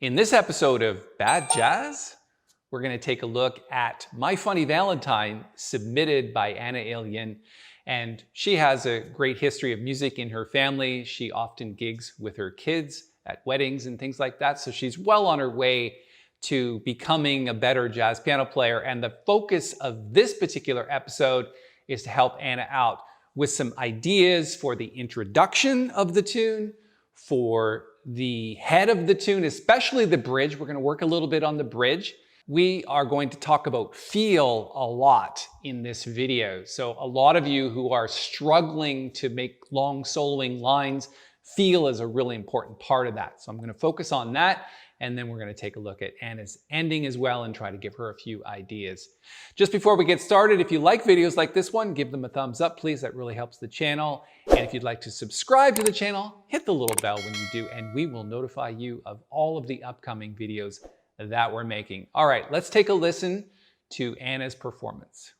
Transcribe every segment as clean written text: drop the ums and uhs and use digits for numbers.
In this episode of Bad Jazz, we're going to take a look at My Funny Valentine, submitted by Anna Alien. And she has a great history of music in her family. She often gigs with her kids at weddings and things like that. So she's well on her way to becoming a better jazz piano player. And the focus of this particular episode is to help Anna out with some ideas for the introduction of the tune, for the head of the tune, especially the bridge. We're going to work a little bit on the bridge. We are going to talk about feel a lot in this video. So a lot of you who are struggling to make long soloing lines, feel is a really important part of that. So I'm going to focus on that, and then we're going to take a look at Anna's ending as well and try to give her a few ideas. Just before we get started, if you like videos like this one, give them a thumbs up, please. That really helps the channel. And if you'd like to subscribe to the channel, hit the little bell when you do, and we will notify you of all of the upcoming videos that we're making. All right, let's take a listen to Anna's performance.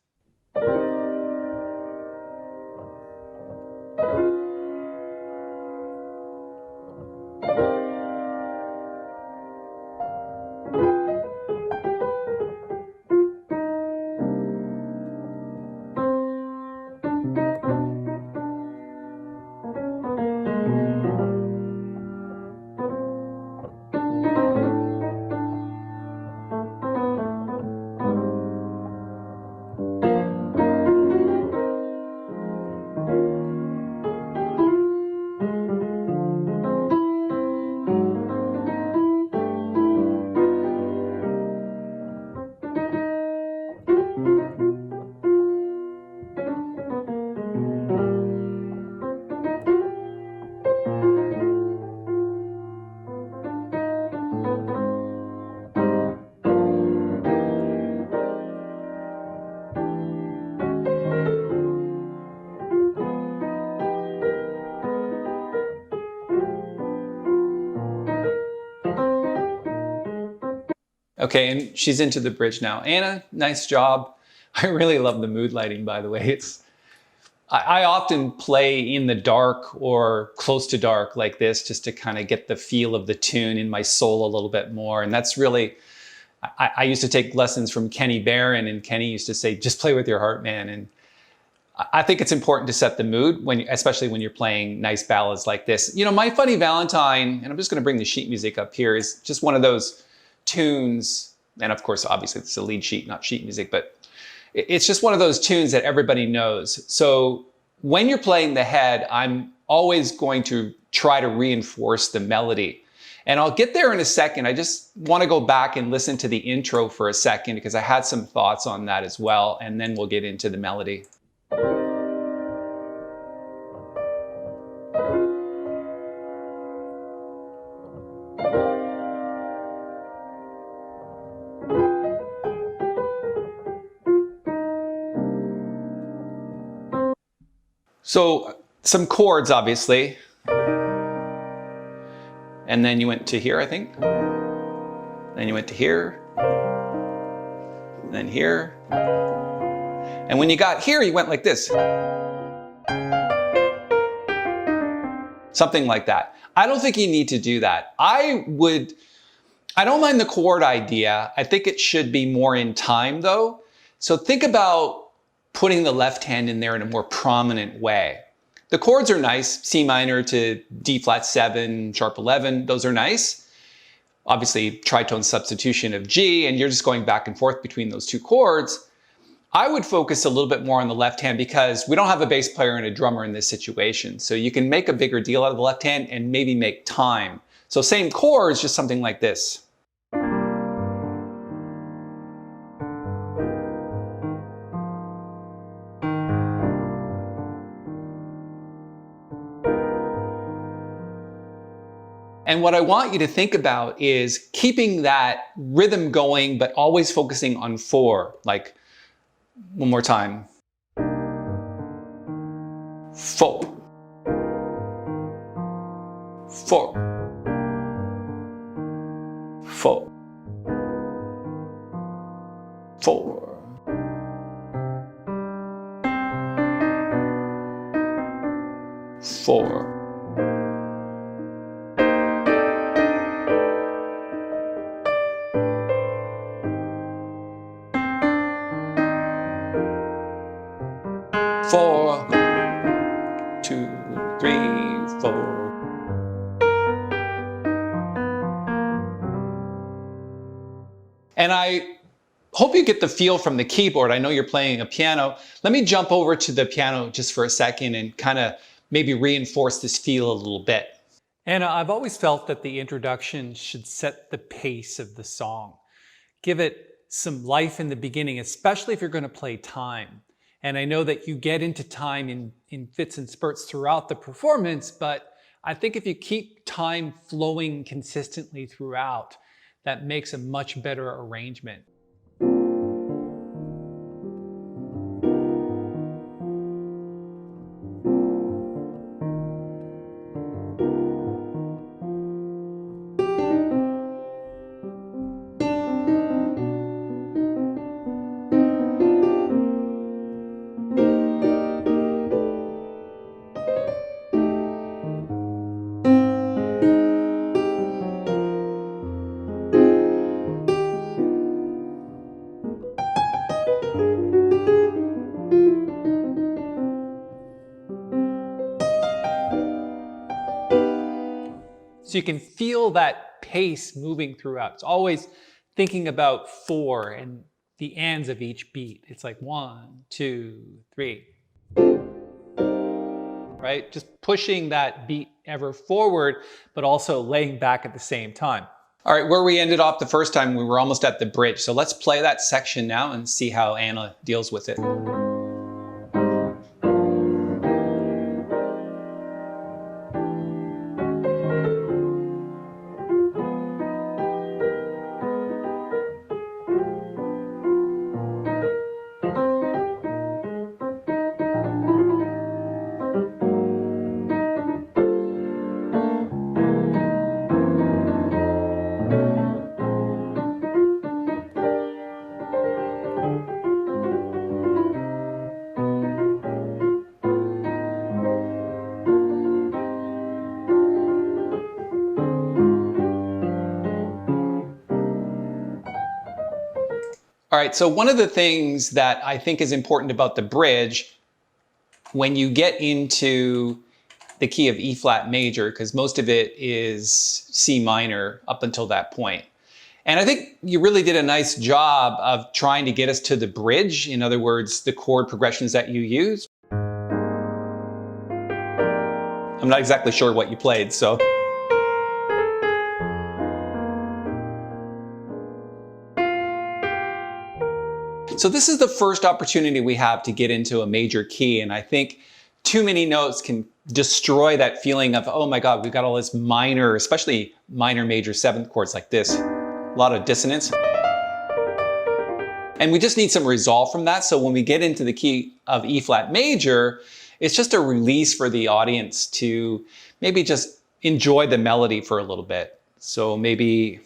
Okay, and she's into the bridge now. Anna, nice job. I really love the mood lighting, by the way. I often play in the dark or close to dark like this just to kind of get the feel of the tune in my soul a little bit more. And that's really, I used to take lessons from Kenny Barron, and Kenny used to say, just play with your heart, man. And I think it's important to set the mood, especially when you're playing nice ballads like this. You know, My Funny Valentine, and I'm just going to bring the sheet music up here, is just one of those tunes, and of course, obviously it's a lead sheet, not sheet music, but it's just one of those tunes that everybody knows. So when you're playing the head, I'm always going to try to reinforce the melody. And I'll get there in a second. I just want to go back and listen to the intro for a second because I had some thoughts on that as well, and then we'll get into the melody. So some chords, obviously, and then you went to here, I think. Then you went to here, and then here. And when you got here, you went like this. Something like that. I don't think you need to do that. I don't mind the chord idea. I think it should be more in time though. So think about putting the left hand in there in a more prominent way. The chords are nice, C minor to D flat 7, sharp 11, those are nice. Obviously, tritone substitution of G, and you're just going back and forth between those two chords. I would focus a little bit more on the left hand because we don't have a bass player and a drummer in this situation. So you can make a bigger deal out of the left hand and maybe make time. So same chords, just something like this. And what I want you to think about is keeping that rhythm going, but always focusing on 4. Like, one more time. 4. 4. 4. 4. 4. 4, 2, 3, 4. And I hope you get the feel from the keyboard. I know you're playing a piano. Let me jump over to the piano just for a second and kind of maybe reinforce this feel a little bit. And I've always felt that the introduction should set the pace of the song. Give it some life in the beginning, especially if you're going to play time. And I know that you get into time in fits and spurts throughout the performance, but I think if you keep time flowing consistently throughout, that makes a much better arrangement. So you can feel that pace moving throughout. It's always thinking about 4 and the ands of each beat. It's like 1, 2, 3. Right? Just pushing that beat ever forward, but also laying back at the same time. All right, where we ended off the first time, we were almost at the bridge. So let's play that section now and see how Anna deals with it. All right, so one of the things that I think is important about the bridge, when you get into the key of E flat major, because most of it is C minor up until that point. And I think you really did a nice job of trying to get us to the bridge. In other words, the chord progressions that you use. I'm not exactly sure what you played, so. So this is the first opportunity we have to get into a major key, and I think too many notes can destroy that feeling of, oh my God, we've got all this minor, especially minor major 7th chords like this. A lot of dissonance. And we just need some resolve from that. So when we get into the key of E flat major, it's just a release for the audience to maybe just enjoy the melody for a little bit. So maybe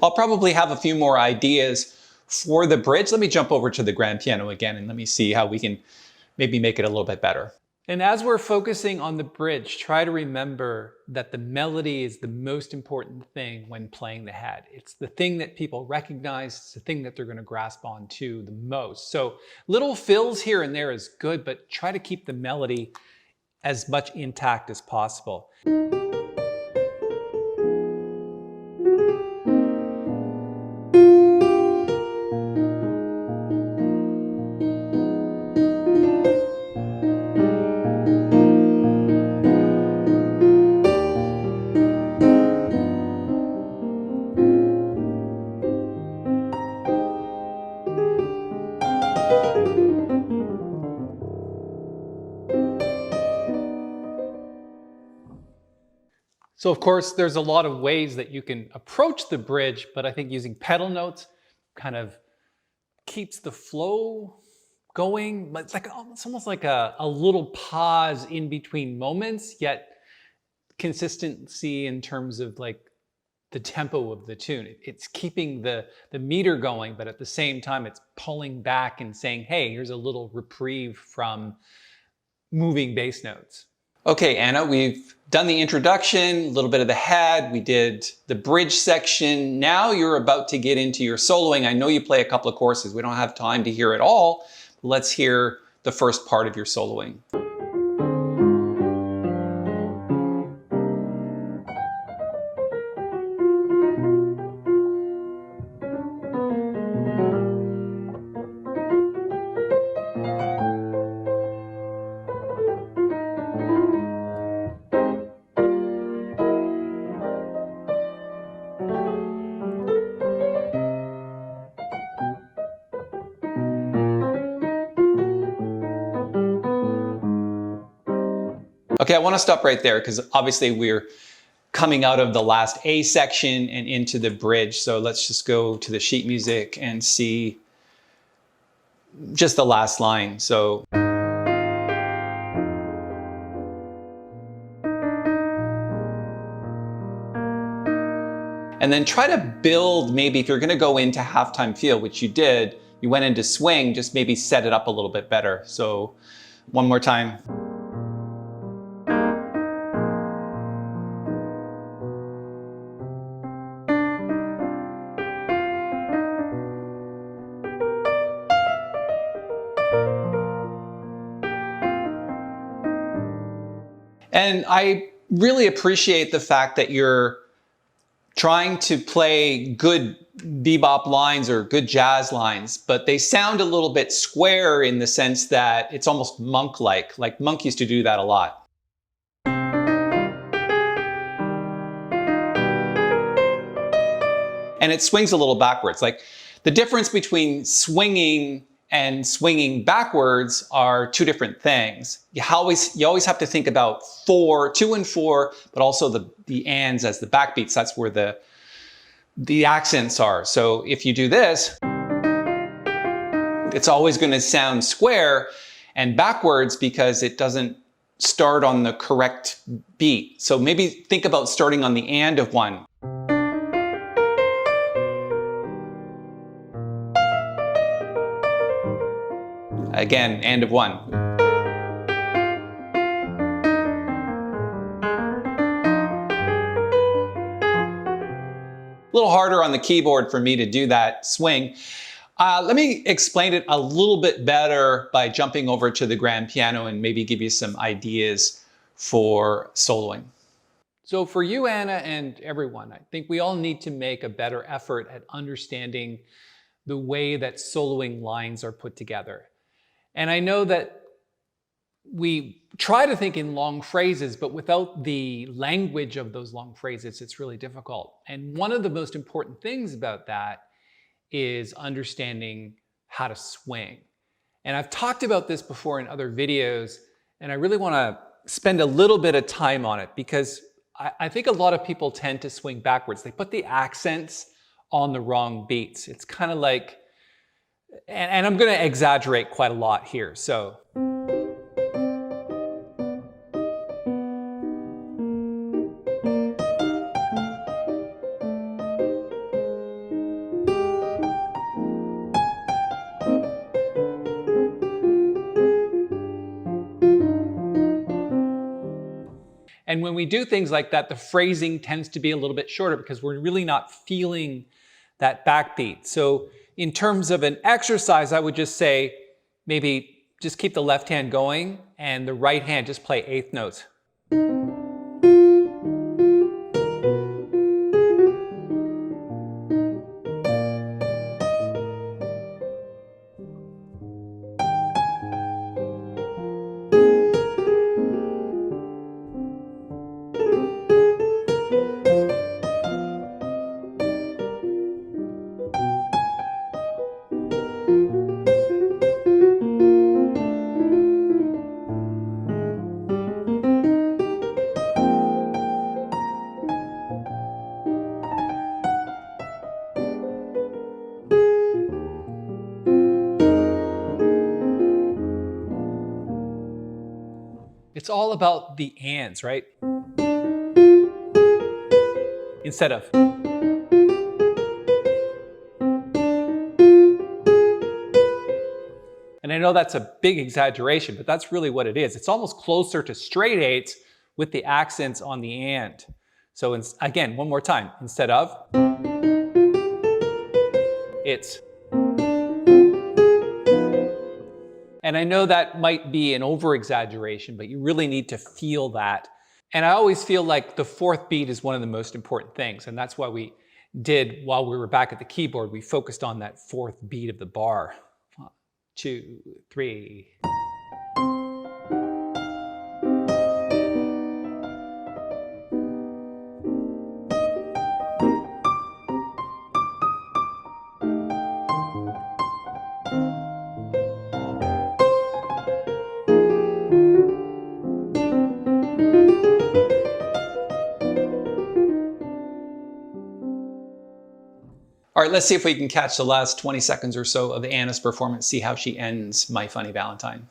I'll probably have a few more ideas for the bridge. Let me jump over to the grand piano again and let me see how we can maybe make it a little bit better. And as we're focusing on the bridge, try to remember that the melody is the most important thing when playing the head. It's the thing that people recognize, it's the thing that they're going to grasp onto the most. So little fills here and there is good, but try to keep the melody as much intact as possible. So of course, there's a lot of ways that you can approach the bridge, but I think using pedal notes kind of keeps the flow going, but it's almost like a little pause in between moments, yet consistency in terms of like the tempo of the tune. It's keeping the meter going, but at the same time, it's pulling back and saying, hey, here's a little reprieve from moving bass notes. Okay, Anna, we've done the introduction, a little bit of the head, we did the bridge section. Now you're about to get into your soloing. I know you play a couple of courses. We don't have time to hear it all. Let's hear the first part of your soloing. Okay, I want to stop right there because obviously we're coming out of the last A section and into the bridge. So let's just go to the sheet music and see just the last line. So. And then try to build, maybe if you're going to go into halftime feel, which you did, you went into swing, just maybe set it up a little bit better. So one more time. And I really appreciate the fact that you're trying to play good bebop lines or good jazz lines, but they sound a little bit square in the sense that it's almost Monk-like. Like Monk used to do that a lot. And it swings a little backwards. Like the difference between swinging and swinging backwards are two different things. You always have to think about 2 and 4, but also the ands as the backbeats. That's where the accents are. So if you do this, it's always going to sound square and backwards because it doesn't start on the correct beat. So maybe think about starting on the and of one. Again, and of one. A little harder on the keyboard for me to do that swing. Let me explain it a little bit better by jumping over to the grand piano and maybe give you some ideas for soloing. So for you, Anna, and everyone, I think we all need to make a better effort at understanding the way that soloing lines are put together. And I know that we try to think in long phrases, but without the language of those long phrases, it's really difficult. And one of the most important things about that is understanding how to swing. And I've talked about this before in other videos, and I really want to spend a little bit of time on it because I think a lot of people tend to swing backwards. They put the accents on the wrong beats. It's kind of like, and I'm going to exaggerate quite a lot here. So. And when we do things like that, the phrasing tends to be a little bit shorter because we're really not feeling that backbeat. So in terms of an exercise, I would just say maybe just keep the left hand going and the right hand just play eighth notes. It's all about the ands, right? Instead of. And I know that's a big exaggeration, but that's really what it is. It's almost closer to straight eights with the accents on the and. So again, one more time. Instead of, it's. And I know that might be an over-exaggeration, but you really need to feel that. And I always feel like the fourth beat is one of the most important things. And that's why we did, while we were back at the keyboard, we focused on that fourth beat of the bar. 1, 2, 3. All right, let's see if we can catch the last 20 seconds or so of Anna's performance, see how she ends My Funny Valentine.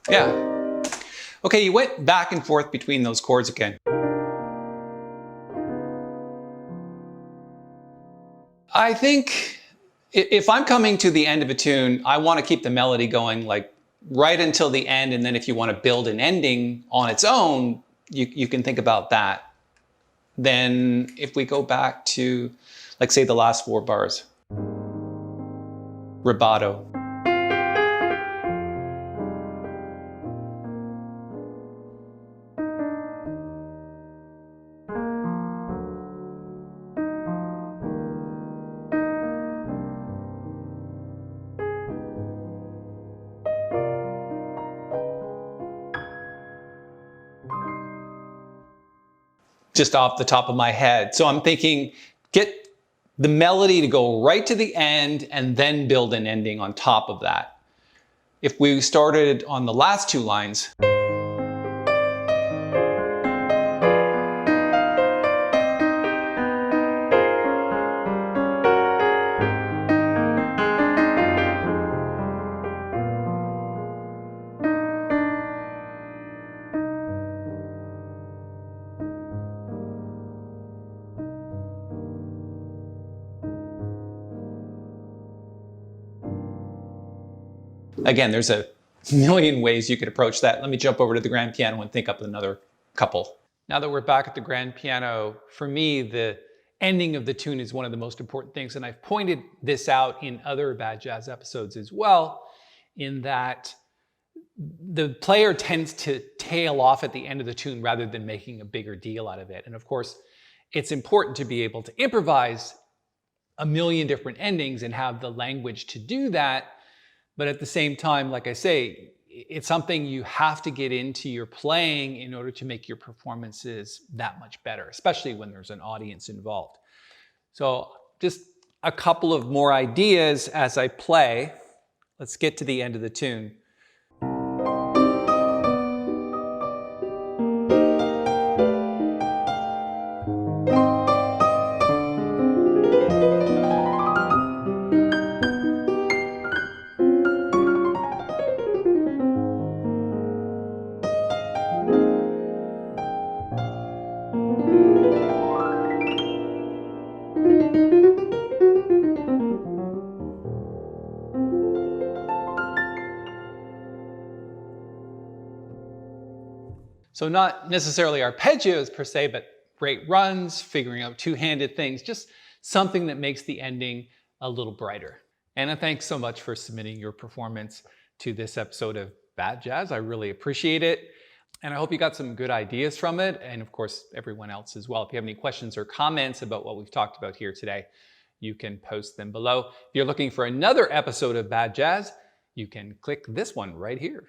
Yeah. Okay, you went back and forth between those chords again. I think if I'm coming to the end of a tune, I want to keep the melody going like right until the end, and then if you want to build an ending on its own, you can think about that. Then if we go back to, like, say, the last 4 bars. Rubato. Just off the top of my head. So I'm thinking, get the melody to go right to the end and then build an ending on top of that. If we started on the last 2 lines, again, there's a million ways you could approach that. Let me jump over to the grand piano and think up another couple. Now that we're back at the grand piano, for me, the ending of the tune is one of the most important things. And I've pointed this out in other Bad Jazz episodes as well, in that the player tends to tail off at the end of the tune rather than making a bigger deal out of it. And of course, it's important to be able to improvise a million different endings and have the language to do that. But at the same time, like I say, it's something you have to get into your playing in order to make your performances that much better, especially when there's an audience involved. So just a couple of more ideas as I play. Let's get to the end of the tune. So not necessarily arpeggios per se, but great runs, figuring out two-handed things, just something that makes the ending a little brighter. Anna, thanks so much for submitting your performance to this episode of Bad Jazz. I really appreciate it. And I hope you got some good ideas from it. And of course, everyone else as well. If you have any questions or comments about what we've talked about here today, you can post them below. If you're looking for another episode of Bad Jazz, you can click this one right here.